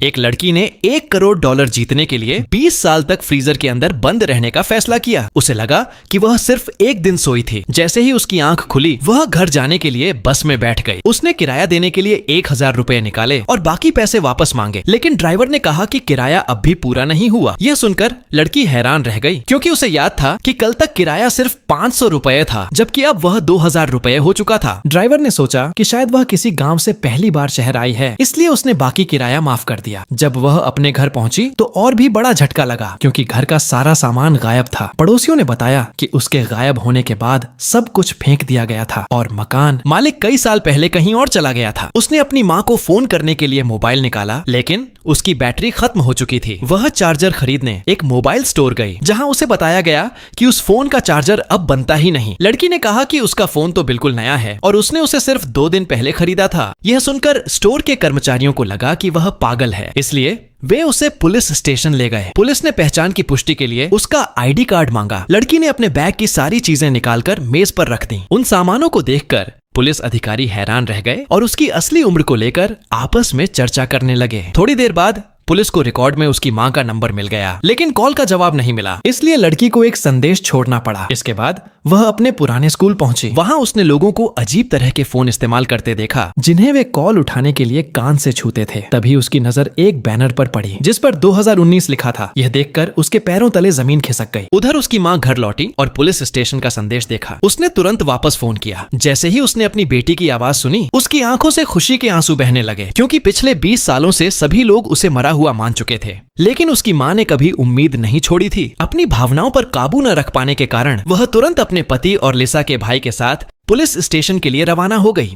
एक लड़की ने $1 करोड़ जीतने के लिए 20 साल तक फ्रीजर के अंदर बंद रहने का फैसला किया। उसे लगा कि वह सिर्फ एक दिन सोई थी। जैसे ही उसकी आंख खुली, वह घर जाने के लिए बस में बैठ गई। उसने किराया देने के लिए 1000 रुपए निकाले और बाकी पैसे वापस मांगे, लेकिन ड्राइवर ने कहा कि किराया अब भी पूरा नहीं हुआ। यह सुनकर लड़की हैरान रह गई, क्योंकि उसे याद था कि कल तक किराया सिर्फ 500 रुपए था, जबकि अब वह 2000 रुपए हो चुका था। ड्राइवर ने सोचा कि शायद वह किसी गाँव से पहली बार शहर आई है, इसलिए उसने बाकी किराया माफ कर दिया। जब वह अपने घर पहुंची तो और भी बड़ा झटका लगा, क्योंकि घर का सारा सामान गायब था। पड़ोसियों ने बताया कि उसके गायब होने के बाद सब कुछ फेंक दिया गया था और मकान मालिक कई साल पहले कहीं और चला गया था। उसने अपनी माँ को फोन करने के लिए मोबाइल निकाला, लेकिन उसकी बैटरी खत्म हो चुकी थी। वह चार्जर खरीदने एक मोबाइल स्टोर गई, जहां उसे बताया गया कि उस फोन का चार्जर अब बनता ही नहीं। लड़की ने कहा कि उसका फोन तो बिल्कुल नया है और उसने उसे सिर्फ 2 दिन पहले खरीदा था। यह सुनकर स्टोर के कर्मचारियों को लगा कि वह पागल है, इसलिए वे उसे पुलिस स्टेशन ले गए। पुलिस ने पहचान की पुष्टि के लिए उसका आईडी कार्ड मांगा। लड़की ने अपने बैग की सारी चीजें निकालकर मेज पर रख दी। उन सामानों को देखकर पुलिस अधिकारी हैरान रह गए और उसकी असली उम्र को लेकर आपस में चर्चा करने लगे। थोड़ी देर बाद पुलिस को रिकॉर्ड में उसकी मां का नंबर मिल गया, लेकिन कॉल का जवाब नहीं मिला, इसलिए लड़की को एक संदेश छोड़ना पड़ा। इसके बाद वह अपने पुराने स्कूल पहुंची। वहां उसने लोगों को अजीब तरह के फोन इस्तेमाल करते देखा, जिन्हें वे कॉल उठाने के लिए कान से छूते थे। तभी उसकी नजर एक बैनर पर पड़ी, जिस पर 2019 लिखा था। यह देखकर उसके पैरों तले जमीन खिसक गई। उधर उसकी मां घर लौटी और पुलिस स्टेशन का संदेश देखा। उसने तुरंत वापस फोन किया। जैसे ही उसने अपनी बेटी की आवाज सुनी, उसकी आंखों से खुशी के आंसू बहने लगे, क्योंकि पिछले 20 सालों से सभी लोग उसे मरा हुआ मान चुके थे। लेकिन उसकी मां ने कभी उम्मीद नहीं छोड़ी थी। अपनी भावनाओं पर काबू न रख पाने के कारण वह तुरंत अपने पति और लिसा के भाई के साथ पुलिस स्टेशन के लिए रवाना हो गई।